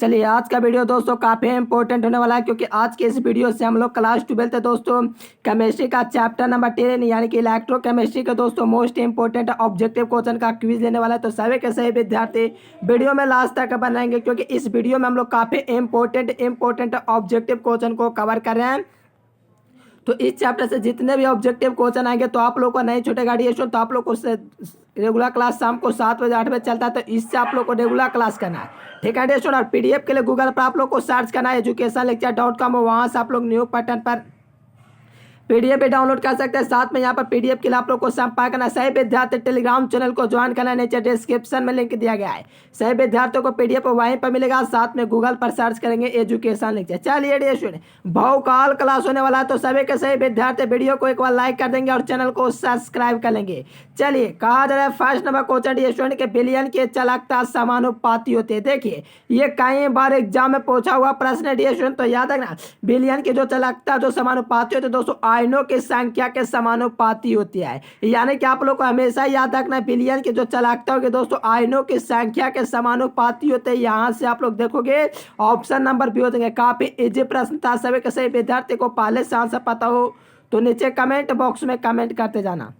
चलिए आज का वीडियो दोस्तों काफ़ी इंपॉर्टेंट होने वाला है, क्योंकि आज के इस वीडियो से हम लोग क्लास 12 दोस्तों केमिस्ट्री का चैप्टर नंबर 10 यानी कि इलेक्ट्रोकेमिस्ट्री का दोस्तों मोस्ट इंपॉर्टेंट ऑब्जेक्टिव क्वेश्चन का क्विज लेने वाला है। तो सभी के सभी विद्यार्थी वीडियो में लास्ट तक बनाएंगे, क्योंकि इस वीडियो में हम लोग काफ़ी इंपॉर्टेंट ऑब्जेक्टिव क्वेश्चन को कवर कर रहे हैं। तो इस चैप्टर से जितने भी ऑब्जेक्टिव क्वेश्चन आएंगे तो आप लोग को नहीं छूटेगा एडिशन। तो आप लोग को रेगुलर क्लास शाम को 7 बजे 8 बजे चलता है, तो इससे आप लोग को रेगुलर क्लास करना है, ठीक है एडिशन। और पीडीएफ के लिए गूगल पर आप लोग को सर्च करना है educationlecture.com, वहाँ से आप लोग न्यू पैटर्न पर पीडीएफ भी डाउनलोड कर सकते हैं। साथ में यहाँ पर पीडीएफ के लिए आप लोग को संपर्क करना है। सही विद्यार्थी टेलीग्राम चैनल को ज्वाइन करना है, नीचे डिस्क्रिप्शन में लिंक दिया गया है। सही विद्यार्थियों को पीडीएफ वहीं पर मिलेगा, साथ में गूगल पर सर्च करेंगे एजुकेशन लेक्चर। चलिए डियर स्टूडेंट, बहुकाल क्लास होने वाला है, तो सभी के सही विद्यार्थी वीडियो को एक बार लाइक कर देंगे और चैनल को सब्सक्राइब कर लेंगे। चलिए कहा जा रहा है first number question dear student के बिलियन की चालकता समानुपाती होती है। देखिए ये कई बार एग्जाम में पूछा हुआ प्रश्न है डियर स्टूडेंट, तो याद रखना बिलियन की जो चालकता जो समानुपाती होती है दोस्तों आयनों की संख्या के समानुपाती होती है। यानी कि आप लोग को हमेशा याद रखना बिलियन की जो चालकता होगी दोस्तों आयनों की संख्या के समानुपाती होते हैं। यहाँ से आप लोग देखोगे ऑप्शन नंबर भी होते हैं। काफी इजी प्रश्न था, सभी के सही विद्यार्थी को पहले से आंसर पता हो तो नीचे कमेंट बॉक्स में कमेंट करते जाना।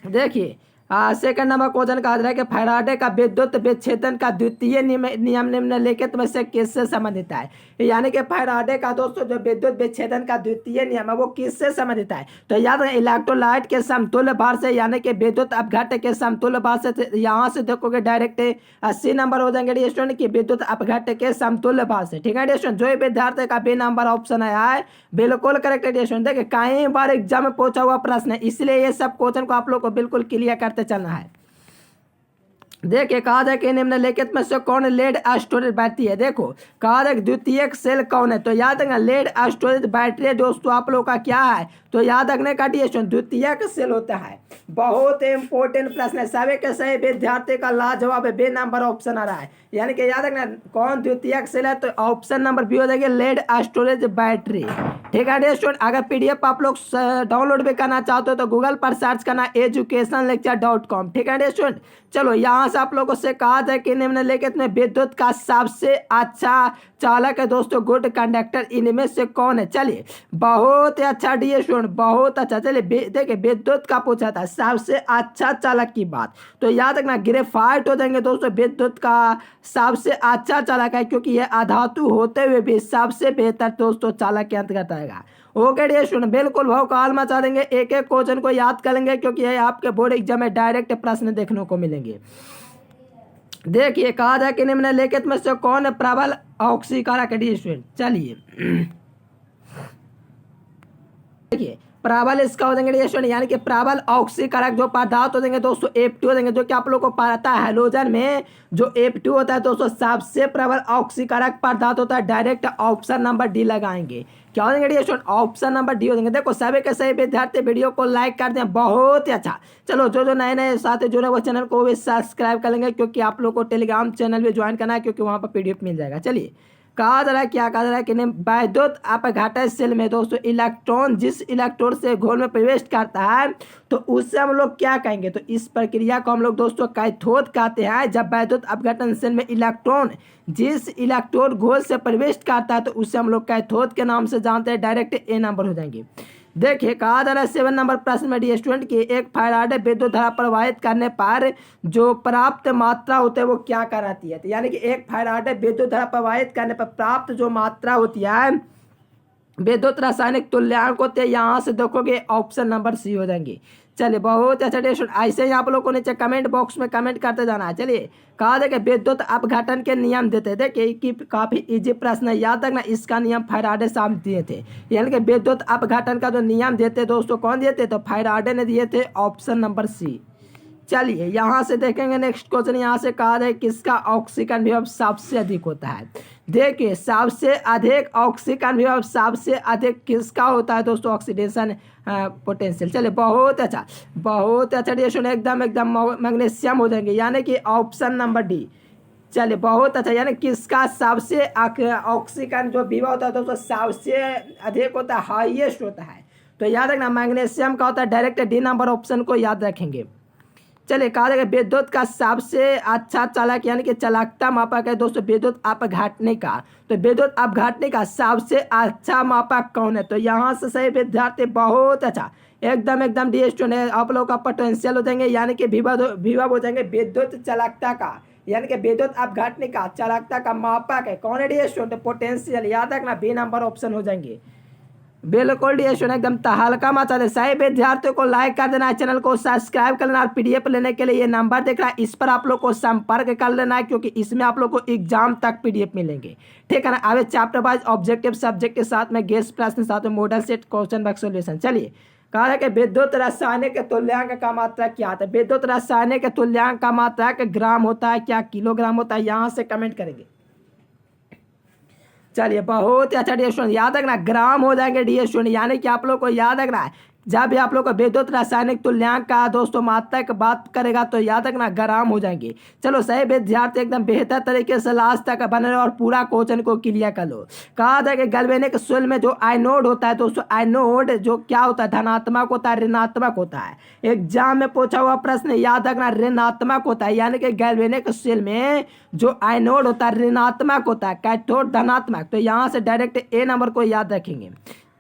देखिए सेकंड नंबर क्वेश्चन कहा जा रहा है कि फैराडे का विद्युत विच्छेदन का द्वितीय नियम निम्नलिखित में से किससे संबंधित है। यानी कि फैराडे का दोस्तों जो विद्युत विच्छेदन का द्वितीय नियम है वो किससे संबंधित है। तो याद रखें इलेक्ट्रोलाइट के समतुल्य भार से, यानी कि विद्युत अपघट्य के समतुल्य भार से। यहाँ से देखोगे डायरेक्ट 80 नंबर हो जाएंगे स्टूडेंट की विद्युत अपघट्य के समतुल्य भार से, ठीक है स्टूडेंट। जो विद्यार्थी का बी नंबर ऑप्शन आया है बिल्कुल करेक्ट है स्टूडेंट। देखिए कई बार एग्जाम में पूछा हुआ प्रश्न है, इसलिए ये सब क्वेश्चन को आप लोग को बिल्कुल क्लियर करते चलना है। देखिए कहा जाए कि निम्नलिखित में से कौन लेड स्टोरेज बैटरी है। देखो कहा जाए द्वितीयक सेल कौन है, तो याद रखना लेड स्टोरेज बैटरी दोस्तों आप लोग का क्या है, तो याद रखने का डिएशन द्वितीयक सेल होता है। बहुत इंपॉर्टेंट प्रश्न है, सभी के सही विद्यार्थी का लाजवाब है, बे नंबर ऑप्शन आ रहा है। यानी कि याद रखना कौन द्वितीयक सेल है, तो ऑप्शन नंबर बी हो जाएगी लेड स्टोरेज बैटरी, ठीक है स्टूडेंट। अगर पीडीएफ आप लोग डाउनलोड भी करना चाहते हो तो गूगल पर सर्च करना educationlecture.com, ठीक है स्टूडेंट। चलो यहाँ से आप लोगों से कहा जाए कि निम्नलिखित में विद्युत का सबसे अच्छा चालक है दोस्तों गुड कंडक्टर इनमें से कौन है। चलिए बहुत ही अच्छा डियर स्टूडेंट, बहुत अच्छा। चलिए देखिए विद्युत का पूछा था सबसे अच्छा चालक की बात, तो याद रखना ग्रेफाइट हो जाएंगे दोस्तों विद्युत का सबसे अच्छा चालक है, क्योंकि यह अधातु होते हुए भी सबसे बेहतर दोस्तों चालक के अंतर्गत आएगा। ओके डियर स्टूडेंट, बिल्कुल भौकाल मचा देंगे, एक एक क्वेश्चन को याद कर लेंगे, क्योंकि यह आपके बोर्ड एग्जाम में डायरेक्ट प्रश्न देखने को मिलेंगे। देखिए कहा जाए कि निम्नलिखित में से कौन प्रबल ऑक्सीकारक है डियर स्टूडेंट। चलिए देखिए प्रबल इसका हो जाएंगे स्टूडेंट, यानी कि प्रबल ऑक्सीकारक जो पदार्थ हो जाएंगे दोस्तों F2 हो जाएंगे, जो कि आप लोग को पता है हैलोजन में जो F2 होता है दोस्तों सबसे प्रबल ऑक्सीकारक पदार्थ होता है। डायरेक्ट ऑप्शन नंबर डी लगाएंगे, क्या हो जाएंगे स्टूडेंट ऑप्शन नंबर डी हो जाएंगे। देखो सभी के सही विद्यार्थी वीडियो को लाइक कर दें, बहुत ही अच्छा। चलो जो नए साथी जुड़े वो चैनल को भी सब्सक्राइब कर लेंगे, क्योंकि आप लोग को टेलीग्राम चैनल भी ज्वाइन करना है, क्योंकि वहाँ पर पीडीएफ मिल जाएगा। चलिए कहा जा रहा है क्या कहा जा रहा है कि विद्युत अपघटन सेल में दोस्तों इलेक्ट्रॉन जिस इलेक्ट्रोड से घोल में प्रवेश करता है तो उससे हम लोग क्या कहेंगे, तो इस प्रक्रिया को हम लोग दोस्तों कैथोड कहते हैं। जब विद्युत अपघटन सेल में इलेक्ट्रॉन जिस इलेक्ट्रोड घोल से प्रवेश करता है तो उससे हम लोग कैथोड के नाम से जानते हैं। डायरेक्ट ए नंबर हो जाएंगे। देखिए कहा जा रहा है 7 नंबर प्रश्न में डी स्टूडेंट की एक फैराडे विद्युत धारा प्रवाहित करने पर जो प्राप्त मात्रा होती है वो क्या कहलाती है। तो यानी कि एक फैराडे विद्युत धारा प्रवाहित करने पर प्राप्त जो मात्रा होती है विद्युत रासायनिक तुल्यांक होते हैं। यहाँ से देखोगे ऑप्शन नंबर सी हो जाएंगे। चलिए बहुत अच्छा स्टूडेंट, ऐसे ही आप लोग को नीचे कमेंट बॉक्स में कमेंट करते जाना है। चलिए कहा देखिए विद्युत अपघटन के नियम देते, देखिए कि काफी इजी प्रश्न है, याद रखना इसका नियम फैराडे साहब दिए थे। यानी कि विद्युत अपघटन का जो नियम देते दोस्तों कौन दिए थे, तो फैराडे ने दिए थे, ऑप्शन नंबर सी। चलिए यहाँ से देखेंगे नेक्स्ट क्वेश्चन, यहाँ से कहा जाए किसका ऑक्सीकरण विभव सबसे अधिक होता है। देखिए सबसे अधिक ऑक्सीकरण विभव सबसे अधिक किसका होता है दोस्तों, ऑक्सीडेशन पोटेंशियल। चलिए बहुत अच्छा डिएशन, एकदम मैग्नीशियम हो जाएंगे, यानी कि ऑप्शन नंबर डी। चलिए बहुत अच्छा, यानी किसका सबसे ऑक्सीकरण जो विभव होता है दोस्तों सबसे अधिक होता है, हाईएस्ट होता है। तो याद रखना मैग्नीशियम का होता है, डायरेक्ट डी नंबर ऑप्शन को याद रखेंगे। चलिए कहा जाएगा विद्युत का सबसे अच्छा चालक यानी कि चालकता मापक है दोस्तों विद्युत अपघटने का। तो विद्युत अपघटने का सबसे अच्छा मापक कौन है? तो यहाँ से सही विद्यार्थी, बहुत अच्छा, एकदम एकदम डी स्टूडेंट आप लोग का पोटेंशियल हो जाएंगे यानी कि विभव हो जाएंगे विद्युत चालकता का, यानी कि विद्युत अपघटने का चालकता का मापक है कौन है डी स्टूडेंट? पोटेंशियल। याद रखना बी नंबर ऑप्शन हो जाएंगे। बिल्कुल डी स्टूडेंट एकदम तहलका मचा दे। सही विद्यार्थियों को लाइक कर देना है, चैनल को सब्सक्राइब कर लेना और पीडीएफ लेने के लिए ये नंबर दिख रहा है, इस पर आप लोग को संपर्क कर लेना है क्योंकि इसमें आप लोग को एग्जाम तक पीडीएफ मिलेंगे। ठीक है ना। अब चैप्टर वाइज ऑब्जेक्टिव सब्जेक्ट के साथ में गेस्ट प्रश्न, साथ में model set, question bank solution. चलिए कहा है कि विद्युत रासायनिक तुल्यांक का मात्रा क्या होता है? विद्युत रासायनिक तुल्यांक का मात्रा ग्राम होता है क्या किलोग्राम होता है? यहाँ से कमेंट करेंगे। चलिए बहुत ही अच्छा डी स्टूडेंट, याद रखना ग्राम हो जाएंगे डी स्टूडेंट, यानी कि आप लोग को याद रखना है जब भी आप लोग को विद्युत रासायनिक तुल्यांक का दोस्तों मात्रा की बात करेगा तो याद रखना ग्राम हो जाएंगे। चलो सही विद्यार्थी एकदम बेहतर तरीके से लास्ट तक बने रहो और पूरा क्वेश्चन को क्लियर कर लो। कहा जाए कि गैल्वेनिक सेल में जो आइनोड होता है दोस्तों, आइनोड जो क्या होता है? धनात्मक होता है, ऋणात्मक होता है। एग्जाम में पूछा हुआ प्रश्न याद रखना ऋणात्मक होता है, यानी कि गैल्वेनिक सेल में जो आइनोड होता है ऋणात्मक होता है, कैथोड धनात्मक। तो यहाँ से डायरेक्ट ए नंबर को याद रखेंगे।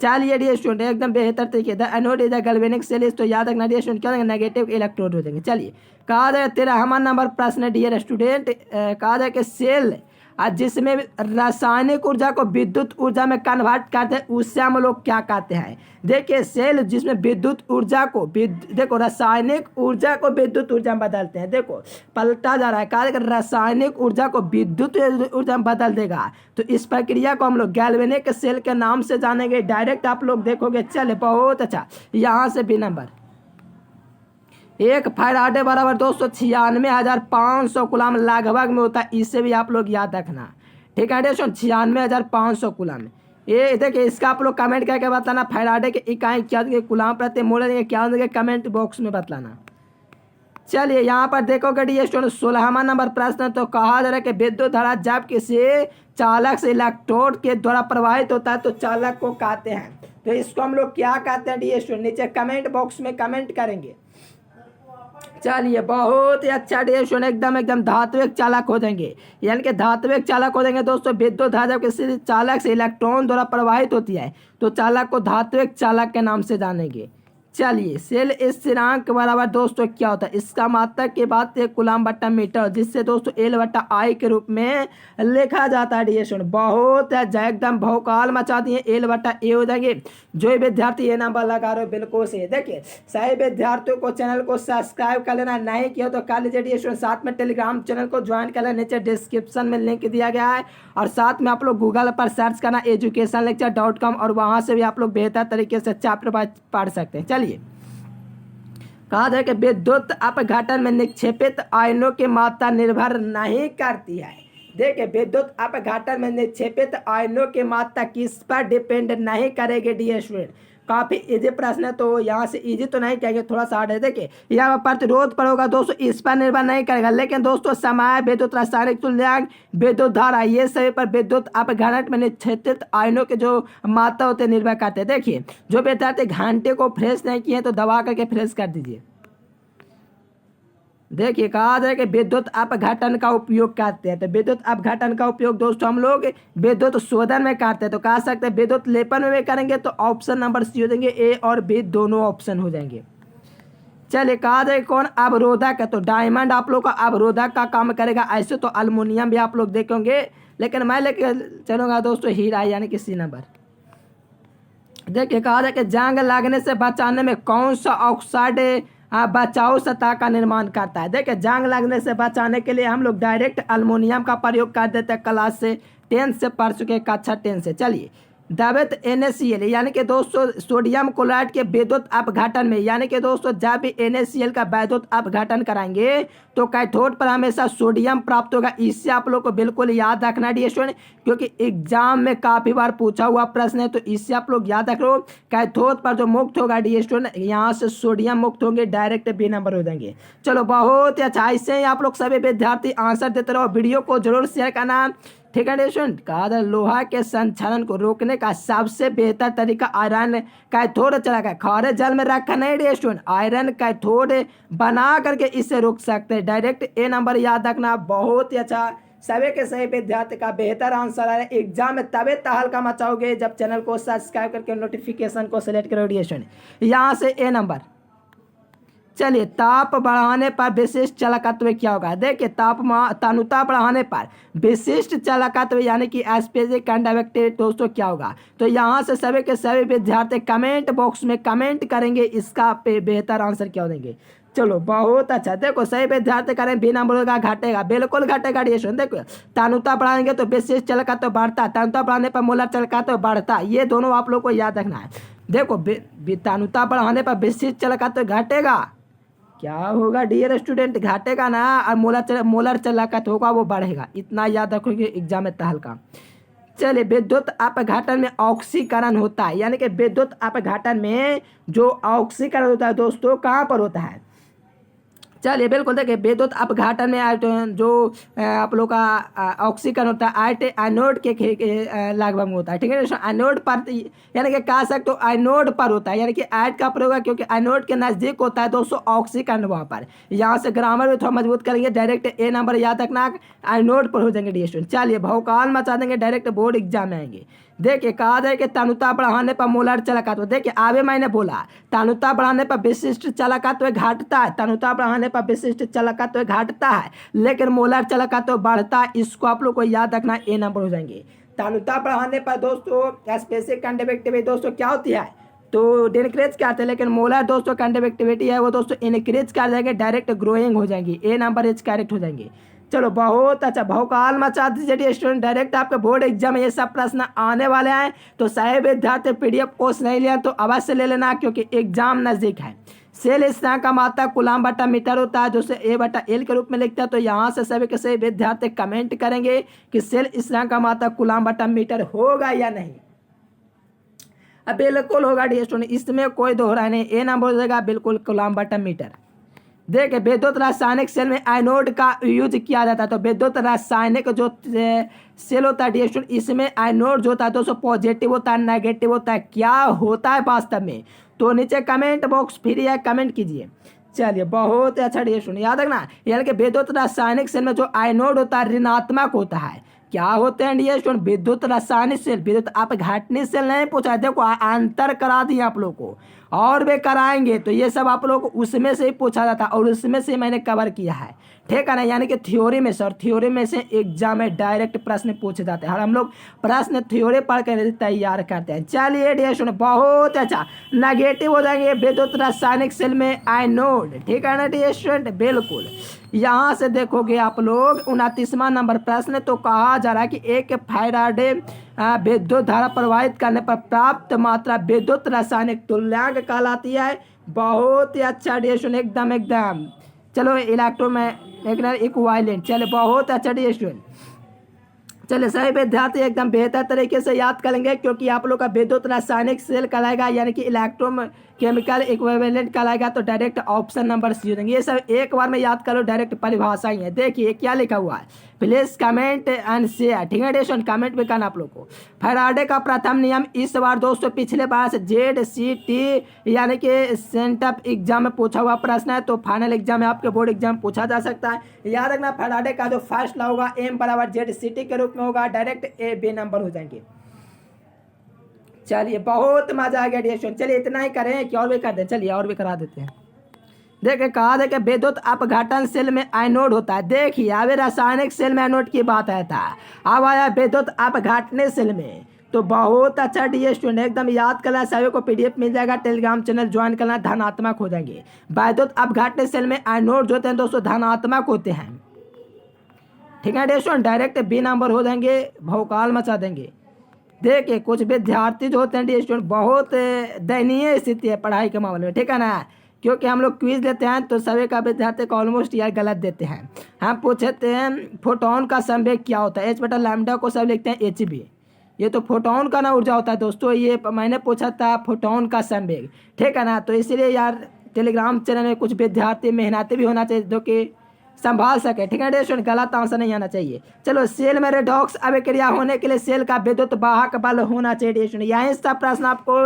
चलिए डी स्टूडेंट एकदम बेहतर तरीके the anode is the galvanic cell, तो याद रखना डी स्टूडेंट क्या नेगेटिव इलेक्ट्रोड हो जाएंगे। चलिए कहा जाए 13वां नंबर प्रश्न डियर स्टूडेंट, कहा जाए कि सेल जिसमें रासायनिक ऊर्जा को विद्युत ऊर्जा में कन्वर्ट करते हैं उससे हम लोग क्या कहते हैं? देखिए सेल जिसमें विद्युत ऊर्जा को देखो रासायनिक ऊर्जा को विद्युत ऊर्जा में बदलते हैं, देखो पलटा जा रहा है, कहा रासायनिक ऊर्जा को विद्युत ऊर्जा में बदल देगा। तो इस प्रक्रिया को हम लोग गैल्वेनिक सेल के नाम से जानेंगे, डायरेक्ट आप लोग देखोगे। चले बहुत अच्छा, यहाँ से बी नंबर। एक फैराडे बराबर 296,500 कूलम लगभग में होता है, इससे भी आप लोग याद रखना। ठीक है 96,500 कूलम। ये देखिए इसका आप लोग कमेंट करके बताना फैराडे की इकाई क्या देंगे, कूलम प्रति मोल देंगे क्या देंगे, कमेंट बॉक्स में बताना। चलिए यहाँ पर देखोगे डी स्टूडेंट 16वां नंबर प्रश्न, तो कहा जा रहा है कि विद्युत धारा जब किसी चालक से इलेक्ट्रोड के द्वारा प्रवाहित होता है तो चालक को कहते हैं। तो इसको हम लोग क्या कहते हैं डी स्टूडेंट? नीचे कमेंट बॉक्स में कमेंट करेंगे। चलिए बहुत ही अच्छा डी स्टूडेंट एकदम एकदम धात्विक चालक हो जाएंगे, यानी कि धात्विक चालक हो जाएंगे दोस्तों। विद्युत धारा जब किसी चालक से इलेक्ट्रॉन द्वारा प्रवाहित होती है तो चालक को धात्विक चालक के नाम से जानेंगे। चलिए सेल स्थिरांक बराबर दोस्तों क्या होता है? इसका मात्रा के बाद एक कूलम बट्टा मीटर, जिससे दोस्तों एल बट्टा आई के रूप में लिखा जाता है डी स्टूडेंट। बहुत है एकदम भौकाल मचा दिए, एल बट्टा ए हो जाएंगे। जो विद्यार्थी ये नंबर लगा रहे हो बिल्कुल से, देखिए सही विद्यार्थियों को चैनल को सब्सक्राइब कर लेना, नहीं किया तो कर लीजिए डी स्टूडेंट। साथ में टेलीग्राम चैनल को ज्वाइन कर लेना, नीचे डिस्क्रिप्शन में लिंक दिया गया है। और साथ में आप लोग गूगल पर सर्च करना educationlecture.com, और वहाँ से भी आप लोग बेहतर तरीके से चैप्टर वाइज पढ़ सकते हैं। चलिए कहा जाए कि विद्युत अपघटन में निक्षेपित आयनों की मात्रा निर्भर नहीं करती है। देखिए विद्युत अपघटन में निक्षेपित आयनों की मात्रा किस पर डिपेंड नहीं करेगी डी स्टूडेंट? काफी इजी प्रश्न है, तो यहाँ से इजी तो नहीं कहेंगे, थोड़ा सा हार्ड है। देखिए यहाँ पर प्रतिरोध पर होगा दोस्तों, इस पर निर्भर नहीं करेगा, लेकिन दोस्तों समय, विद्युत रासायनिक तुल्यांक, विद्युत धारा, ये सभी पर विद्युत अपघटन में निक्षेपित आयनों के जो मात्रा होते निर्भर करते हैं। देखिए जो विद्यार्थी घंटे को फ्रेश नहीं किए तो दबा करके फ्रेश कर दीजिए। देखिए कहा जाए कि विद्युत अपघटन का उपयोग करते हैं, तो विद्युत अपघटन का उपयोग दोस्तों हम लोग विद्युत शोधन में करते हैं। तो कह सकते हैं विद्युत लेपन में भी करेंगे, तो ऑप्शन नंबर सी हो जाएंगे, ए और बी दोनों ऑप्शन हो जाएंगे। चलिए कहा जाए कौन अवरोधक है? तो डायमंड आप लोग का अवरोधक का काम करेगा। ऐसे तो अल्मोनियम भी आप लोग देखेंगे, लेकिन मैं लेके चलूंगा दोस्तों हीरा, यानी कि सी नंबर। देखिए कहा जाए कि जंग लगने से बचाने में कौन सा ऑक्साइड बचाव सतह का निर्माण करता है? देखिए जंग लगने से बचाने के लिए हम लोग डायरेक्ट अल्मोनियम का प्रयोग कर देते हैं, क्लास से 10 से पढ़ चुके, कक्षा 10 से। चलिए द्रवित NaCl यानी कि दोस्तों सोडियम क्लोराइड के विद्युत अपघटन में, यानी कि दोस्तों जब भी NaCl का विद्युत अपघटन कराएंगे तो कैथोड पर हमेशा सोडियम प्राप्त होगा। इससे आप लोग को बिल्कुल याद रखना डी स्टूडेंट, क्योंकि एग्जाम में काफी बार पूछा हुआ प्रश्न है, तो इससे आप लोग याद रख लो। कैथोड पर जो मुक्त होगा डी स्टूडेंट, यहाँ से सोडियम मुक्त होंगे, डायरेक्ट बी नंबर हो जाएंगे। चलो बहुत ही अच्छा, इससे ही आप लोग सभी विद्यार्थी आंसर देते रहो। वीडियो को जरूर शेयर करना, ठीक है स्टूडेंट। कहा था लोहा के संक्षरण को रोकने का सबसे बेहतर तरीका आयरन कैथोड चला खारे जल में रखा नहीं स्टूडेंट, आयरन कैथोड बना करके इससे रोक सकते हैं। डायरेक्ट ए नंबर याद रखना, बहुत ही अच्छा। सभी के सही विद्यार्थी का बेहतर आंसर है। एग्जाम में तभी तहलका मचाओगे जब चैनल को सब्सक्राइब करके नोटिफिकेशन को सिलेक्ट करोगे स्टूडेंट। यहाँ से ए नंबर। चलिए, ताप बढ़ाने पर विशिष्ट चालकत्व क्या होगा। देखिए, तनुता बढ़ाने पर विशिष्ट चालकत्व यानी कि स्पेसिफिक कंडक्टिविटी दोस्तों क्या होगा। तो यहाँ से सभी के सभी विद्यार्थी कमेंट बॉक्स में कमेंट करेंगे इसका बेहतर आंसर क्या देंगे। चलो, बहुत अच्छा। देखो, सही विद्यार्थी करें बी नंबर का घटेगा, बिल्कुल घटेगा। देखो, तनुता बढ़ाएंगे तो विशिष्ट चालकत्व बढ़ता, तनुता बढ़ाने पर मोलर चालकत्व बढ़ता। ये दोनों आप लोग को याद रखना है। देखो, तनुता बढ़ाने पर विशिष्ट चालकत्व घटेगा, क्या होगा डियर स्टूडेंट, घटेगा ना, और मोलर चालकत्व होगा वो बढ़ेगा। इतना याद रखोगे एग्जाम में तहलका। चलिए, विद्युत अपघटन में ऑक्सीकरण होता है, यानी कि विद्युत अपघटन में जो ऑक्सीकरण होता है दोस्तों कहाँ पर होता है। चलिए, बिल्कुल देखिए, विद्युत अपघटन में जो आप लोग का ऑक्सीकरण होता है एनोड के लगभग में होता है। ठीक है, एनोड पर यानी कि कह सकते हो एनोड पर होता है, यानी कि ऐड का प्रयोग है क्योंकि एनोड के नज़दीक होता है दोस्तों ऑक्सीकरण वहाँ पर। यहाँ से ग्रामर भी थोड़ा मजबूत करेंगे। डायरेक्ट ए नंबर याद रखना, एनोड पर हो जाएंगे डी स्टूडेंट। चलिए, भौकाल मचा देंगे, डायरेक्ट बोर्ड एग्जाम में आएंगे। देखिए, कहा जाए कि तनुता बढ़ाने पर मोलर चालकत्व। देखिए, आगे मैंने बोला तनुता बढ़ाने पर विशिष्ट चालकत्व घटता है, तनुता बढ़ाने पर विशिष्ट चालकत्व घटता है, लेकिन मोलर चालकत्व बढ़ता है। इसको आप लोग को याद रखना, ए नंबर हो जाएंगे। तनुता बढ़ाने पर दोस्तों स्पेसिफिक कंडक्टिविटी दोस्तों क्या होती है, तो डिक्रीज करते हैं, लेकिन मोलर दोस्तों कंडक्टिविटी है वो दोस्तों इनक्रीज कर जाएंगे, डायरेक्ट ग्रोइंग हो जाएंगी। ए नंबर इज करेक्ट हो जाएंगे। चलो, बहुत अच्छा। भौकाल मचा दीजिए स्टूडेंट, डायरेक्ट आपके बोर्ड एग्जाम में ये सब प्रश्न आने वाले हैं। तो सही विद्यार्थी पीडीएफ कोर्स नहीं लिया तो अवश्य ले लेना, क्योंकि एग्जाम नजदीक है। सेल स्थिरांक का मात्रा कूलम बटा मीटर होता है, जो से ए बटा एल के रूप में लिखता है। तो यहाँ से सभी के सभी विद्यार्थी कमेंट करेंगे कि सेल स्थिरांक का मात्रा कूलम बटा मीटर होगा या नहीं। अब बिल्कुल होगा डी स्टूडेंट, इसमें कोई दोहरा नहीं। ए नंबर हो जाएगा बिल्कुल कूलम बटा मीटर। देखिए, विद्युत रासायनिक सेल में एनोड का यूज किया जाता है। तो विद्युत रासायनिक जो सेल होता है डी स्टूडेंट, इसमें एनोड जो होता है दोस्तों पॉजिटिव होता है, नेगेटिव होता है। क्या होता है वास्तव में, तो नीचे कमेंट बॉक्स फ्री है, कमेंट कीजिए। चलिए, बहुत अच्छा डी स्टूडेंट याद रखना, यानी कि विद्युत रासायनिक सेल में जो एनोड होता है ऋणात्मक होता है। क्या होते हैं डी स्टूडेंट, विद्युत रासायनिक सेल, विद्युत अपघटनीय सेल नहीं पूछा है। देखो, अंतर करा दिए आप लोग को, और भी कराएंगे। तो ये सब आप लोग उसमें से ही पूछा जाता है, और उसमें से मैंने कवर किया है। ठीक है ना, यानी कि थ्योरी में से, और थ्योरी में से एग्जाम में डायरेक्ट प्रश्न पूछे जाते हैं, और हम लोग प्रश्न थ्योरी पढ़ कर तैयार करते हैं। चलिए डी स्टूडेंट, बहुत अच्छा। नेगेटिव हो जाएंगे विद्युत रासायनिक सेल में एनोड। ठीक है ना डी स्टूडेंट, बिल्कुल। यहाँ से देखोगे आप लोग 29वां नंबर प्रश्न, तो कहा जा रहा है कि एक फैराडे विद्युत धारा प्रवाहित करने पर प्राप्त मात्रा विद्युत रासायनिक तुल्यांक कहलाती है। बहुत ही अच्छा डी स्टूडेंट, एकदम एकदम। चलो, इलेक्ट्रोमैग्नेटिक इक्विवेलेंट। चलो, बहुत अच्छा डी स्टूडेंट। चलिए, सही विद्यार्थी एकदम बेहतर तरीके से याद करेंगे, क्योंकि आप लोग का विद्युत रासायनिक सेल कहलाएगा, यानी कि इलेक्ट्रोकेमिकल इक्विवेलेंट कहलाएगा। तो डायरेक्ट ऑप्शन नंबर सी हो जाएंगे। ये सब एक बार में याद करो, डायरेक्ट परिभाषा ही है। देखिए क्या लिखा हुआ है, प्लीज कमेंट एंड शेयर। ठीक है डेशन, कमेंट भी करना आप लोग को। फैराडे का प्रथम नियम इस बार दोस्तों पिछले बार से ZCT यानी कि सेंटअप एग्जाम में पूछा हुआ प्रश्न है। तो फाइनल एग्जाम में आपके बोर्ड एग्जाम पूछा जा सकता है। याद रखना, फैराडे का जो फर्स्ट लॉ होगा M बराबर ZCT के रूप में होगा, डायरेक्ट A B नंबर हो जाएंगे। चलिए, बहुत मजा आ गया डेशन। चलिए, इतना ही करें कि और भी कर दें, चलिए और भी करा देते हैं। देखिए, कहा था कि विद्युत अपघटन सेल में एनोड होता है। देखिए, अभी रासायनिक सेल में एनोड की बात आया था, अब आया विद्युत अपघटनीय सेल में। तो बहुत अच्छा डी स्टूडेंट, एकदम याद करना। सभी को PDF मिल जाएगा, टेलीग्राम चैनल ज्वाइन करना, धनात्मक हो जाएंगे। विद्युत अपघटनीय सेल में एनोड जो होते हैं दोस्तों धनात्मक होते हैं। ठीक है dear student, direct B number हो जाएंगे, भौकाल मचा देंगे। देखिए, कुछ विद्यार्थी जो होते हैं डी स्टूडेंट बहुत दयनीय स्थिति है पढ़ाई के मामले में। ठीक है ना, क्योंकि हम लोग क्विज लेते हैं तो सभी का विद्यार्थी को ऑलमोस्ट यार गलत देते हैं। हम पूछते हैं फोटोन का संवेग क्या होता है, H बटा लैम्डा को सब लिखते हैं HB। ये तो फोटोन का ना ऊर्जा होता है दोस्तों, ये मैंने पूछा था फोटोन का संवेग। ठीक है ना, तो इसीलिए यार टेलीग्राम चैनल में कुछ विद्यार्थी मेहनती भी होना चाहिए, जो कि संभाल सके। ठीक है स्टूडेंट, गलत आंसर नहीं आना चाहिए। चलो, सेल में रेडॉक्स अभिक्रिया होने के लिए सेल का विद्युत वाहक बल होना चाहिए स्टूडेंट। यही सब प्रश्न आपको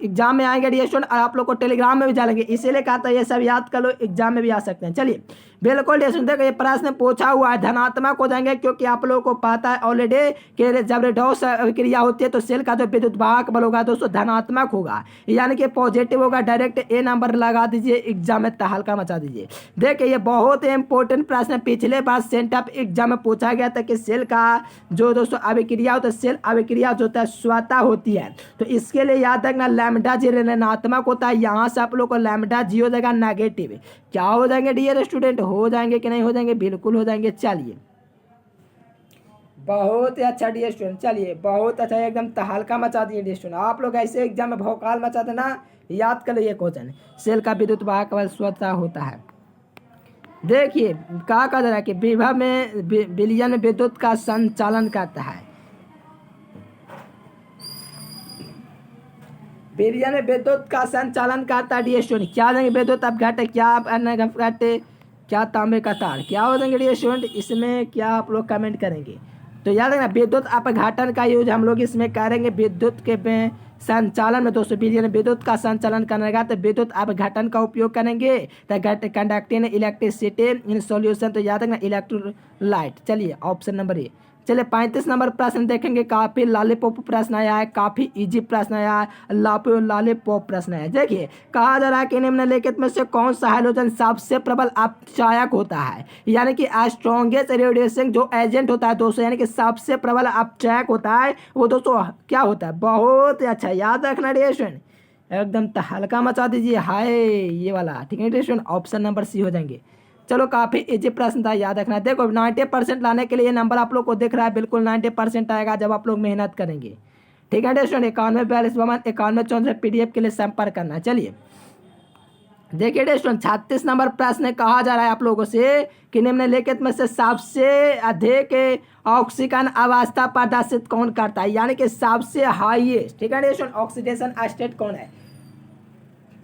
एग्जाम में आएंगे डी स्टूडेंट, और आप लोग को टेलीग्राम में भी डालेंगे, इसीलिए कहा था ये सब याद कर लो, एग्जाम में भी आ सकते हैं। चलिए बिल्कुल डी स्टूडेंट, देखो ये प्रश्न पूछा हुआ है, धनात्मक हो जाएंगे क्योंकि आप लोगों को पता है ऑलरेडी कि जब रेडॉक्स अभिक्रिया होती है तो सेल का जो विद्युत वाहक बल होगा दोस्तों धनात्मक होगा, यानी कि पॉजिटिव होगा। डायरेक्ट ए नंबर लगा दीजिए, एग्जाम में तहलका मचा दीजिए। देखिए ये बहुत इंपॉर्टेंट प्रश्न, पिछले बार सेंटअप एग्जाम में पूछा गया था कि सेल का जो दोस्तों अभिक्रिया होता है, सेल अभिक्रिया जो होता है स्वतः होती है, तो इसके लिए याद रखना लैम्डा जी ऋणात्मक होता है। यहाँ से आप लोग को लैम्डा जी हो जाएगा नेगेटिव। क्या हो जाएंगे डियर स्टूडेंट, हो जाएंगे कि नहीं हो जाएंगे, बिल्कुल हो जाएंगे। चलिए बहुत ही अच्छा डियर स्टूडेंट, चलिए बहुत अच्छा, एकदम तहलका मचा दिए डियर स्टूडेंट। आप लोग ऐसे एग्जाम में भौकाल मचा देना, याद कर लीजिए क्वेश्चन। सेल का विद्युत वाहक बल स्वतः होता है। देखिए कहा जा रहा है कि विभव में विलयन विद्युत का संचालन करता है। विलयन में विद्युत का संचालन करता है डियर स्टूडेंट। क्या देंगे विद्युत अपघट, क्या अपघट, क्या तांबे का तार, क्या हो जाएंगे डियर स्टूडेंट, इसमें क्या आप लोग कमेंट करेंगे। तो याद रखना विद्युत अपघटन का यूज हम लोग इसमें करेंगे, विद्युत के संचालन में दोस्तों विलयन विद्युत का संचालन करेगा तो विद्युत अपघटन का उपयोग करेंगे। तो कंडक्टिंग इलेक्ट्रिसिटी इन सॉल्यूशन, तो याद रखना इलेक्ट्रोलाइट। चलिए ऑप्शन नंबर ए। चलिए 35 नंबर प्रश्न देखेंगे, काफी लॉलीपॉप प्रश्न आया है, काफी इजी प्रश्न आया है, लॉलीपॉप प्रश्न आया है। देखिए कहा जा रहा है कि निम्नलिखित में से कौन सा हाइड्रोजन सबसे प्रबल अपचायक होता है, यानी कि स्ट्रॉन्गेस्ट रेडिएशन जो एजेंट होता है दोस्तों, यानी कि सबसे प्रबल अपचायक होता है वो दोस्तों क्या होता है। बहुत ही अच्छा, याद रखना स्टूडेंट, एकदम तहलका मचा दीजिए, हाय ये वाला। ठीक है स्टूडेंट, ऑप्शन नंबर सी हो जाएंगे। चलो काफ़ी इजी प्रश्न था, याद रखना। देखो 90% लाने के लिए ये नंबर आप लोग को दिख रहा है, बिल्कुल 90% आएगा जब आप लोग मेहनत करेंगे। ठीक है स्टूडेंट, 9142 PDF के लिए संपर्क करना। चलिए देखिए स्टूडेंट 36 नंबर प्रश्न कहा जा रहा है आप लोगों से कि निम्नलिखित में से सबसे अधिक ऑक्सीजन अवस्था प्रदर्शित कौन करता है, यानी कि सबसे हाईएस्ट। ठीक है स्टूडेंट, ऑक्सीडेशन स्टेट कौन है।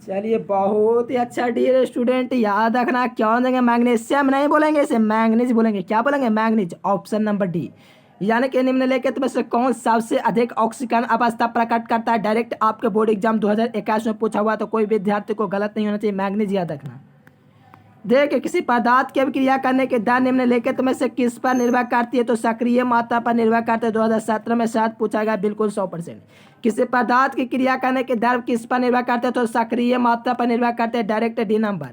चलिए बहुत ही अच्छा डियर स्टूडेंट, याद रखना क्या देंगे, मैग्नीशियम नहीं बोलेंगे, इसे मैंगनीज बोलेंगे। क्या बोलेंगे, मैंगनीज। ऑप्शन नंबर डी, यानी कि निम्नलिखित में से कौन सबसे अधिक ऑक्सीजन अवस्था प्रकट करता है। डायरेक्ट आपके बोर्ड एग्जाम 2021 में पूछा हुआ, तो कोई विद्यार्थी को गलत नहीं होना चाहिए, मैंगनीज याद रखना। देखिए किसी पदार्थ की अभिक्रिया करने के दर निम्नलिखित में से किस पर निर्भर करती है, तो सक्रिय मात्रा पर निर्भर करते हैं। 2017 में शायद पूछा गया, बिल्कुल 100%। किसी पदार्थ की क्रिया करने के दर किस पर निर्भर करते हैं, तो सक्रिय मात्रा पर निर्भर करते हैं, डायरेक्ट डी नंबर।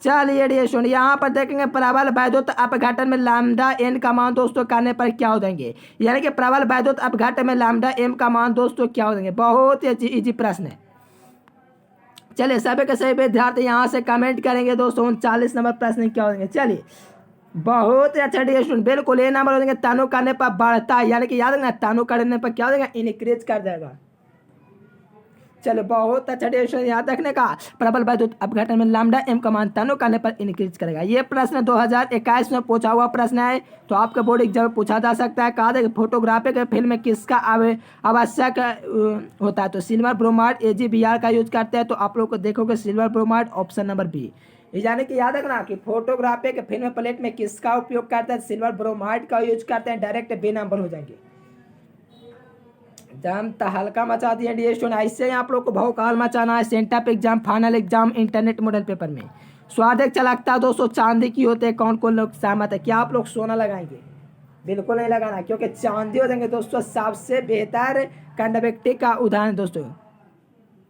चलिए डी स्टूडेंट, यहाँ पर देखेंगे प्रबल वैद्युत अपघटन में लैम्डा एन का मान दोस्तों करने पर क्या हो जाएंगे, यानी कि प्रबल वैद्युत अपघटन में लैम्डा एम का मान दोस्तों क्या हो जाएंगे। बहुत ही इजी प्रश्न है। चलिए सभी के सभी विद्यार्थी यहाँ से कमेंट करेंगे दोस्तों 39 नंबर प्रश्न क्या हो जाएंगे। चलिए बहुत ही अच्छा डी स्टूडेंट, बिल्कुल ये नंबर हो जाएंगे तनु करने पर बढ़ता है, यानी कि याद रखना तनु करने पर क्या हो जाएगा, इंक्रीज कर जाएगा। चलो बहुत अच्छा डी स्टूडेंट, याद रखने का प्रबल वैद्युत अपघटन में लैम्डा एम का मान तनु करने पर इंक्रीज करेगा। ये प्रश्न 2021 में पूछा हुआ प्रश्न है, तो आपके बोर्ड एग्जाम में पूछा जा सकता है। कहा देखिए फोटोग्राफी के फिल्म में किसका आवश्यक होता है, तो सिल्वर ब्रोमाइड AgBr का यूज करते हैं। तो आप लोग को देखोगे silver bromide, option number B. यानी कि याद रखना कि फोटोग्राफी के फिल्म प्लेट में किसका उपयोग करते हैं, सिल्वर ब्रोमाइड का यूज करते हैं, डायरेक्ट बी नंबर हो जाएंगे। एग्जाम तहलका मचा दिए डी स्टूडेंट, ऐसे ही आप लोग को भौकाल मचाना है। Sent up exam, final exam, internet model paper में स्वादिक चलकता दोस्तों चांदी की होते हैं। कौन कौन लोग सहमत है, क्या आप लोग सोना लगाएंगे, बिल्कुल नहीं लगाना, क्योंकि चांदी हो जाएंगे दोस्तों सबसे बेहतर कंडक्टिविटी का उदाहरण दोस्तों।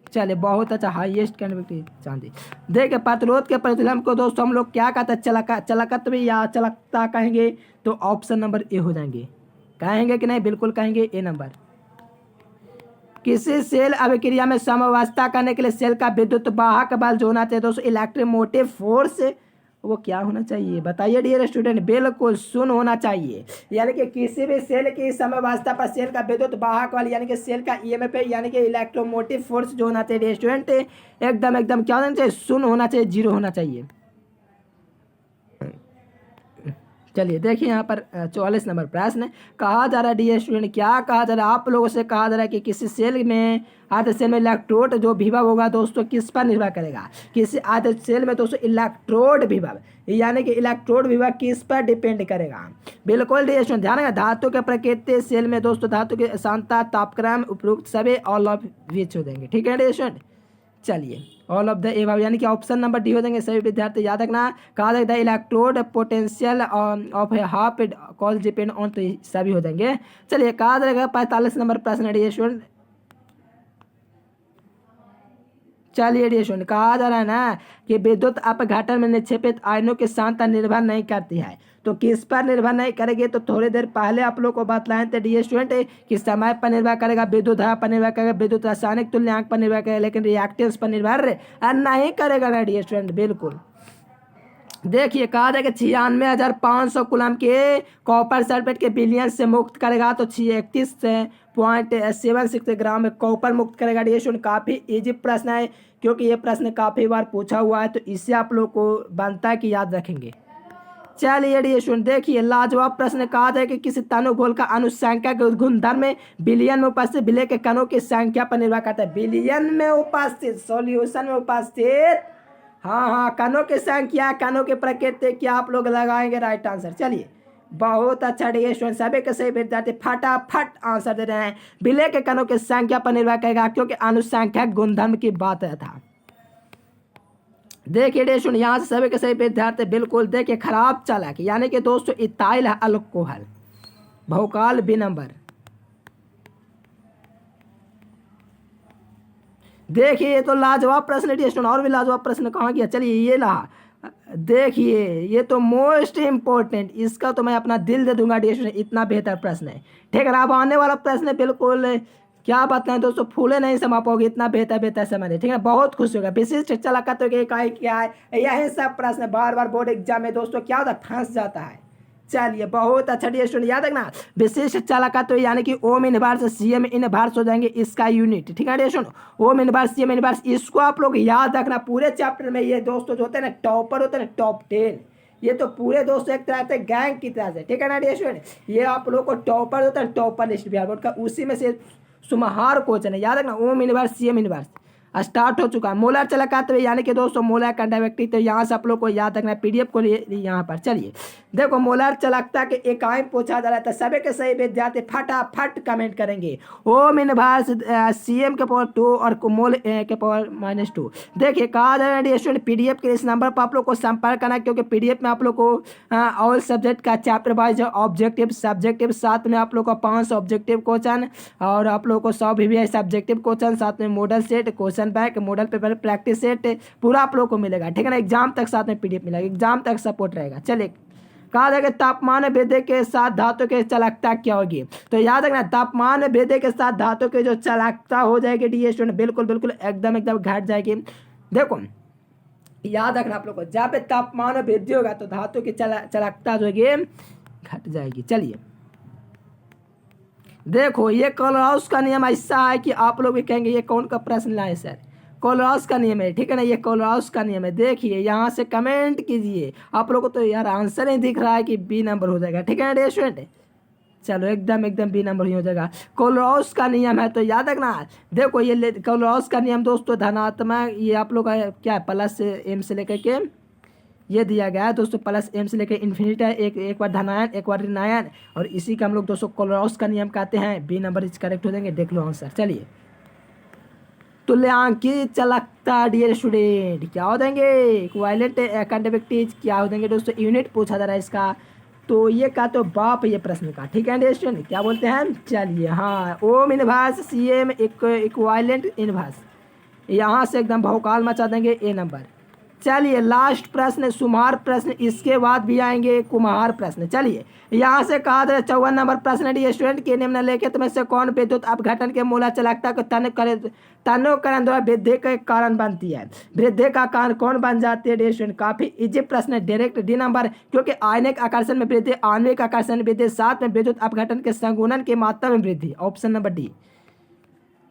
चलिए बहुत अच्छा, हाईएस्ट कंडक्टिविटी चांदी। देखिए प्रतिरोध के प्रतिलंब को दोस्तों हम लोग क्या कहते हैं, चलकत भी या चलकता कहेंगे, तो ऑप्शन नंबर ए हो जाएंगे। कहेंगे कि नहीं, बिल्कुल कहेंगे, ए नंबर। किसी सेल अभिक्रिया में समावस्था करने के लिए सेल का विद्युत वाहक बल जो होना चाहिए दोस्तों, इलेक्ट्रोमोटिव फोर्स, वो क्या होना चाहिए बताइए डियर स्टूडेंट, बिल्कुल शून्य होना चाहिए। यानी कि किसी भी सेल की समावस्था पर सेल का विद्युत वाहक बल यानी कि सेल का EMF यानी कि इलेक्ट्रोमोटिव फोर्स जो होना चाहिए स्टूडेंट, एकदम क्या होना चाहिए, शून्य होना चाहिए, जीरो होना चाहिए। चलिए देखिए यहाँ पर 44 नंबर प्रश्न कहा जा रहा है डियर स्टूडेंट, क्या कहा जा रहा है आप लोगों से, कहा जा रहा है कि किसी सेल में आधे सेल में इलेक्ट्रोड जो विभव होगा दोस्तों किस पर निर्भर करेगा। किसी आधे सेल में दोस्तों इलेक्ट्रोड विभव यानी कि इलेक्ट्रोड विभव किस पर डिपेंड करेगा। बिल्कुल डियर स्टूडेंट ध्यान रखना, धातु के प्रकृति सेल में दोस्तों धातु की सांता तापक्रम उपयुक्त सभी ऑल ऑफ विच हो देंगे। ठीक है डियर स्टूडेंट, चलिए ऑल ऑफ द एबव यानी कि ऑप्शन नंबर डी हो जाएंगे। सभी विद्यार्थी याद रखना, कहा जाता है electrode potential of half call depend on, तो सभी हो जाएंगे। चलिए कहा जाएगा 45 नंबर प्रश्न डियर स्टूडेंट। चलिए डियर स्टूडेंट कहा जा रहा है ना कि विद्युत अपघटन में निक्षेपित आयनों की सांद्रता निर्भर नहीं करती है, तो किस पर निर्भर नहीं करेगी। तो थोड़ी देर पहले आप लोग को बतलाए थे डियर स्टूडेंट कि समय पर निर्भर करेगा, विद्युत धारा पर निर्भर करेगा, विद्युत रासायनिक तुल्यांक पर निर्भर करेगा, लेकिन रिएक्टेंस पर निर्भर नहीं करेगा ना डियर स्टूडेंट। बिल्कुल देखिए कहा जाएगा 96,500 कूलम के कॉपर सल्फेट के विलयन से मुक्त करेगा, तो 31.76 ग्राम कॉपर मुक्त करेगा डियर स्टूडेंट। काफ़ी इजी प्रश्न है क्योंकि ये प्रश्न काफ़ी बार पूछा हुआ है, तो इससे आप लोग को बनता है कि याद रखेंगे। चलिए डियर स्टूडेंट देखिए लाजवाब प्रश्न कहा जाए कि किसी तनु घोल का अनुसंख्या के गुणधर्म में बिलियन में उपस्थित विलय के कणों की संख्या पर निर्भर करता है। बिलियन में उपस्थित सॉल्यूशन में उपस्थित हाँ कणों की संख्या, कणों की प्रकृति क्या आप लोग लगाएंगे राइट आंसर। चलिए बहुत अच्छा डियर स्टूडेंट, सभी के सही विद्यार्थी फटाफट आंसर दे रहे हैं। विलय के कणों की संख्या पर निर्भर करेगा क्योंकि अनुसंख्या गुणधर्म की बात था। देखिए डियर स्टूडेंट यहाँ से सभी के सही विद्यार्थी बिल्कुल देखिए खराब चालक यानी कि दोस्तों इथाइल अल्कोहल बहुकाल बी नंबर। देखिए ये तो लाजवाब प्रश्न डियर स्टूडेंट, और भी लाजवाब प्रश्न कहाँ गया। चलिए ये रहा, देखिए ये तो मोस्ट इम्पोर्टेंट, इसका तो मैं अपना दिल दे दूंगा डियर स्टूडेंट, इतना बेहतर प्रश्न है। ठीक है अब आने वाला प्रश्न बिल्कुल क्या बताएं दोस्तों, फूले नहीं समा पाओगे, इतना बेहतर समय। ठीक है बहुत खुश होगा। विशिष्ट चालकत्व की इकाई क्या है, यही सब प्रश्न बार बार बोर्ड एग्जाम में दोस्तों क्या होता है फंस जाता है। चलिए बहुत अच्छा डियर स्टूडेंट याद रखना, विशिष्ट चालकत्व यानी कि ओम इनवर्स सीएम इनवर्स हो जाएंगे इसका यूनिट। ठीक है dear student ohm inverse cm inverse, इसको आप लोग याद रखना पूरे चैप्टर में। ये दोस्तों जो होते हैं ना टॉपर होते हैं ना टॉप 10, ये तो पूरे दोस्तों एक तरह से गैंग की तरह से। ठीक है ना डियर स्टूडेंट, ये आप लोग को टॉपर होता है टॉपर लिस्ट बिहार बोर्ड का, उसी में से सुमहार क्वेश्चन है। याद रखना ओम इनवर्स सीएम इनवर्स स्टार्ट हो चुका है। मोलर चालकत्व यानी कि दोस्तों मोलर कंडक्टिविटी, तो यहाँ से आप लोग को याद रखना है पीडीएफ को यहाँ पर। चलिए देखो मोलर चालकता के इकाई पूछा जा रहा था, सभी के सही विद्यार्थी फटाफट कमेंट करेंगे। ओम इनवर्स सीएम के पावर 2 और मोल के पावर -2। देखिए कहा जा रहा है स्टूडेंट पीडीएफ के इस नंबर पर आप लोग को संपर्क करना है क्योंकि पीडीएफ में आप लोग को ऑल सब्जेक्ट का चैप्टर वाइज ऑब्जेक्टिव सब्जेक्टिव, साथ में आप लोग को 500 ऑब्जेक्टिव क्वेश्चन और आप लोग को 100 VVI सब्जेक्टिव क्वेश्चन, साथ में model set question bank model paper practice set पूरा आप लोग को मिलेगा। ठीक है ना एग्जाम तक साथ में पीडीएफ मिलेगा, एग्जाम तक सपोर्ट रहेगा। चलिए कहा जाएगा तापमान वृद्धि के साथ धातु की चालकता क्या होगी, तो याद रखना तापमान वृद्धि के साथ धातु की जो चालकता हो जाएगी डियर स्टूडेंट बिल्कुल एकदम घट जाएगी। देखो याद रखना आप लोग को जब तापमान वृद्धि होगा तो धातु की चालकता जो है घट जाएगी। चलिए देखो ये कोलराउस का नियम ऐसा है कि आप लोग भी कहेंगे ये कौन का प्रश्न लाए सर, कोलराउस का नियम है। ठीक है ना ये कोलराउस का नियम है। देखिए यहाँ से कमेंट कीजिए, आप लोगों को तो यार आंसर नहीं दिख रहा है कि बी नंबर हो जाएगा। ठीक है ना स्टूडेंट, चलो एकदम बी नंबर ही हो जाएगा। कोलराउस का नियम है तो याद रखना। देखो ये कोलराउस का नियम दोस्तों धनात्मक, ये आप लोग का क्या है प्लस एम से लेकर के ये दिया गया है दोस्तों, प्लस एम से लेकर इन्फिनिट है, एक बार धनायन एक बार ऋणायन, और इसी का हम लोग दोस्तों कोलराउस का नियम कहते हैं। बी नंबर इस करेक्ट हो जाएंगे, देख लो आंसर। चलिए तुल्यांकी चालकता डियर स्टूडेंट क्या हो देंगे, इक्विवेलेंट कंडक्टिविटी क्या हो देंगे दोस्तों, यूनिट पूछा जा रहा है इसका, तो ये का तो बाप ये प्रश्न का। ठीक है डियर स्टूडेंट क्या बोलते हैं। चलिए हाँ ओम इनवर्स सीएम इक्विवेलेंट इनवर्स, यहाँ से एकदम भौकाल मचा देंगे ए नंबर। चलिए लास्ट प्रश्न सुमार प्रश्न, इसके बाद भी आएंगे कुम्हार प्रश्न। चलिए यहाँ से कहा था 54 नंबर प्रश्न डी स्टूडेंट के निम्नलिखित में से कौन विद्युत अपघटन के मूलक चालकता को तनोकरण द्वारा वृद्धि के कारण बनती है, वृद्धि का कारण कौन बन जाती है डी स्टूडेंट। काफी इजी प्रश्न है, डायरेक्ट डी नंबर, क्योंकि आयनिक आकर्षण में वृद्धि, आणविक आकर्षण में वृद्धि, साथ में विद्युत अपघटन के संगुणन की मात्रा में वृद्धि। Option number D.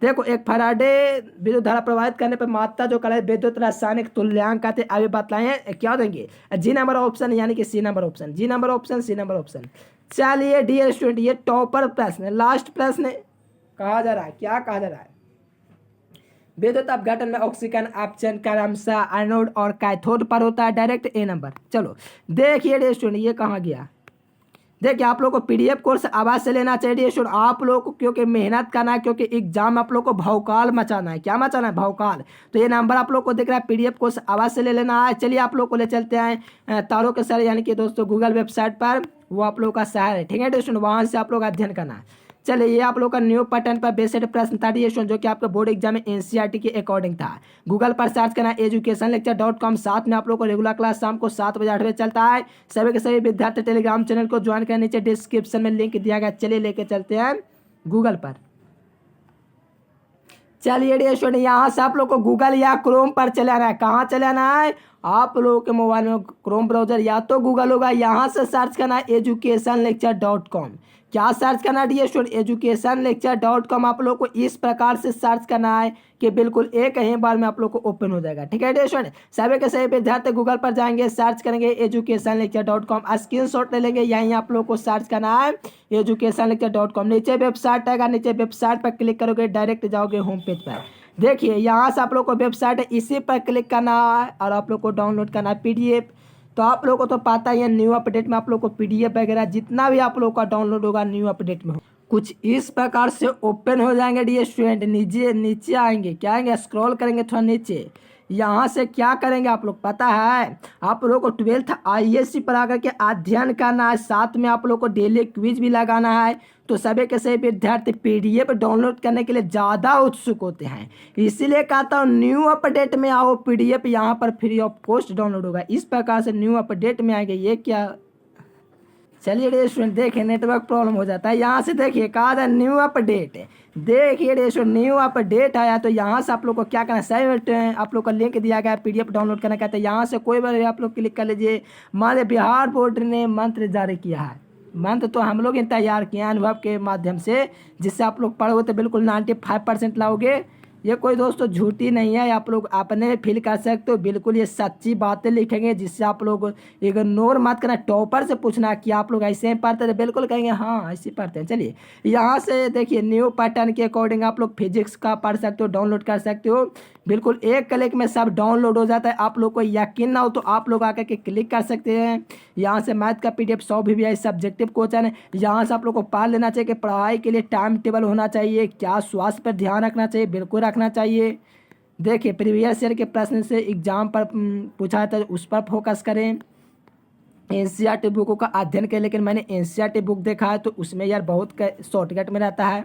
देखो एक फैराडे विद्युत धारा प्रवाहित करने पर मात्रा जो कल विद्युत रासायनिक तुल्यांक कहते अभी बतलाएं क्या देंगे जी नंबर ऑप्शन यानी कि C number option, G number option, C number option. चलिए डियर स्टूडेंट ये टॉपर प्रश्न, लास्ट प्रश्न कहा जा रहा है, क्या कहा जा रहा है? विद्युत अपघटन में ऑक्सीजन अपचयन क्रमशः एनोड और कैथोड पर होता है, डायरेक्ट ए नंबर। चलो देखिए डियर स्टूडेंट ये कहाँ गया, देखिए आप लोग को पीडीएफ कोर्स आवाज से लेना चाहिए स्टूडेंट, आप लोग को क्योंकि मेहनत करना है, क्योंकि एग्जाम आप लोग को भौकाल मचाना है। क्या मचाना है? भौकाल। तो ये नंबर आप लोग को दिख रहा है, पीडीएफ कोर्स आवाज से ले लेना है। चलिए आप लोग को ले चलते हैं तारों के सर यानी कि दोस्तों गूगल वेबसाइट पर, वो आप लोग का शहर है, ठीक है स्टूडेंट, वहाँ से आप लोग अध्ययन करना है। चलिए ये आप लोग का न्यू पैटर्न पर बेस्ड प्रश्न था जो कि आपका बोर्ड एग्जाम में एनसीईआरटी के अकॉर्डिंग था। गूगल पर सर्च करना educationlecture.com। साथ में आप लोग को रेगुलर क्लास शाम को 7 बजे 8 बजे चलता है। सभी के सभी विद्यार्थी टेलीग्राम चैनल को ज्वाइन करने नीचे डिस्क्रिप्शन में लिंक दिया गया। चलिए लेके चलते हैं गूगल पर। चलिए डियर स्टूडेंट यहाँ से आप लोग को गूगल या क्रोम पर चले आना है। कहाँ चले आना है? आप लोगों के मोबाइल में क्रोम ब्राउजर या तो गूगल होगा, यहाँ से सर्च करना है educationlecture.com। क्या सर्च करना है डियर स्टूडेंट? educationlecture.com। आप लोग को इस प्रकार से सर्च करना है कि बिल्कुल एक ही बार में आप लोग को ओपन हो जाएगा, ठीक है डियर स्टूडेंट। सभी के सभी विद्यार्थी गूगल पर जाएंगे, सर्च करेंगे educationlecture.com, स्क्रीनशॉट ले लेंगे, यहीं आप लोग को सर्च करना है educationlecture.com। नीचे वेबसाइट आएगा, नीचे वेबसाइट पर क्लिक करोगे डायरेक्ट जाओगे होम पेज पर। देखिए यहाँ से आप लोग को वेबसाइट है, इसी पर क्लिक करना है और आप लोग को डाउनलोड करना है पीडीएफ। तो आप लोग को तो पता ही है न्यू अपडेट में आप लोग को पीडीएफ वगैरह जितना भी आप लोग का डाउनलोड होगा न्यू अपडेट में कुछ इस प्रकार से ओपन हो जाएंगे डियर स्टूडेंट। नीचे नीचे आएंगे, क्या आएंगे? स्क्रॉल करेंगे थोड़ा नीचे। यहाँ से क्या करेंगे आप लोग पता है? आप लोग को 12th आईएससी पर आकर के अध्ययन करना है, साथ में आप लोग को डेली क्विज भी लगाना है। तो सभी के सभी विद्यार्थी पीडीएफ डाउनलोड करने के लिए ज़्यादा उत्सुक होते हैं, इसीलिए कहता हूँ न्यू अपडेट में आओ, पीडीएफ यहाँ पर फ्री ऑफ कॉस्ट डाउनलोड होगा। इस प्रकार से न्यू अपडेट में आएंगे। ये क्या? चलिए स्टूडेंट देखिए नेटवर्क प्रॉब्लम हो जाता है। यहाँ से देखिए कहा था न्यू अपडेट, देखिए स्टूडेंट न्यू अपडेट आया। तो यहाँ से आप लोग को क्या करना है? सही आप लोग को लिंक दिया गया है, पीडीएफ डाउनलोड करना कहते हैं। यहाँ से कोई बार आप लोग क्लिक कर लीजिए। मान लीजिए बिहार बोर्ड ने मंत्र जारी किया है, मंत्र तो हम लोग तैयार किए हैं अनुभव के माध्यम से, जिससे आप लोग पढ़ोगे तो बिल्कुल 95% लाओगे। ये कोई दोस्तों झूठी नहीं है, आप लोग अपने फील कर सकते हो, बिल्कुल ये सच्ची बातें लिखेंगे, जिससे आप लोग इग्नोर मत करना। टॉपर से पूछना कि आप लोग ऐसे ही पढ़ते हैं, बिल्कुल कहेंगे हाँ ऐसे पढ़ते हैं। चलिए यहाँ से देखिए न्यू पैटर्न के अकॉर्डिंग आप लोग फिजिक्स का पढ़ सकते हो, डाउनलोड कर सकते हो, बिल्कुल एक क्लिक में सब डाउनलोड हो जाता है। आप लोग को यकीन ना हो तो आप लोग आकर के क्लिक कर सकते हैं। यहाँ से मैथ का पीडीएफ 100 भी सब्जेक्टिव क्वेश्चन है, यहाँ से आप लोग को पढ़ लेना चाहिए कि पढ़ाई के लिए टाइम टेबल होना चाहिए, क्या स्वास्थ्य पर ध्यान रखना चाहिए, बिल्कुल रखना चाहिए। देखिए प्रीवियस ईयर के प्रश्न से एग्जाम पर पूछा था, उस पर फोकस करें। एनसीईआरटी बुकों का अध्ययन करें, लेकिन मैंने एनसीईआरटी बुक देखा है तो उसमें यार बहुत शॉर्टकट में रहता है,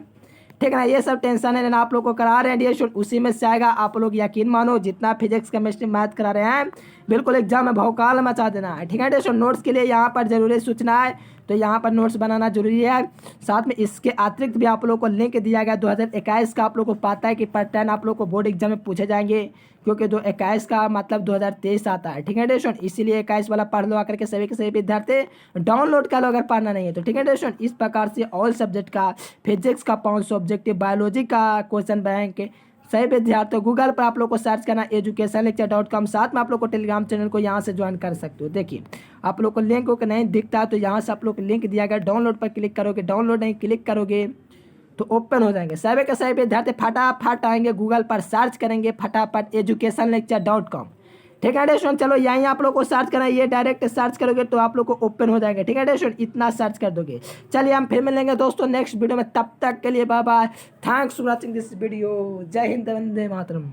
ठीक है ना। ये सब टेंशन है ना, आप लोग को करा रहे हैं डियर, उसी में से आएगा। आप लोग यकीन मानो जितना फिजिक्स केमिस्ट्री मैथ करा रहे हैं बिल्कुल एग्जाम में भौकाल मचा देना है, ठीक है डियर। नोट्स के लिए यहाँ पर जरूरी सूचना है, तो यहाँ पर नोट्स बनाना जरूरी है। साथ में इसके अतिरिक्त भी आप लोग को लिंक दिया गया 2021 का। आप लोग को पता है कि पैटर्न आप लोग को बोर्ड एग्जाम में पूछे जाएंगे, क्योंकि 2021 का मतलब 2023 आता है, ठीक है डियर। इसीलिए 21 वाला पढ़ लो आकर के, सभी के सभी विद्यार्थी डाउनलोड कर लो अगर पढ़ना नहीं है तो, ठीक है डियर। इस प्रकार से ऑल सब्जेक्ट का, फिजिक्स का 5 ऑब्जेक्टिव, बायोलॉजी का क्वेश्चन बैंक, सही विद्यार्थी गूगल पर आप लोग को सर्च करना educationlecture.com। साथ में आप लोग को टेलीग्राम चैनल को यहाँ से ज्वाइन कर सकते हो। देखिए आप लोग को लिंक को नहीं दिखता है तो यहाँ से आप लोग को लिंक दिया गया, डाउनलोड पर क्लिक करोगे, डाउनलोड नहीं क्लिक करोगे तो ओपन हो जाएंगे। सभी के सभी विद्यार्थी फटाफट आएंगे, गूगल पर सर्च करेंगे फटाफट educationlecture.com, ठीक है डियर। चलो यहीं आप लोग को सर्च करना है, ये डायरेक्ट सर्च करोगे तो आप लोग को ओपन हो जाएगा, ठीक है डियर। इतना सर्च कर दोगे। चलिए हम फिर मिलेंगे दोस्तों नेक्स्ट वीडियो में, तब तक के लिए bye bye, thanks for watching this video. जय हिंद, वंदे मातरम।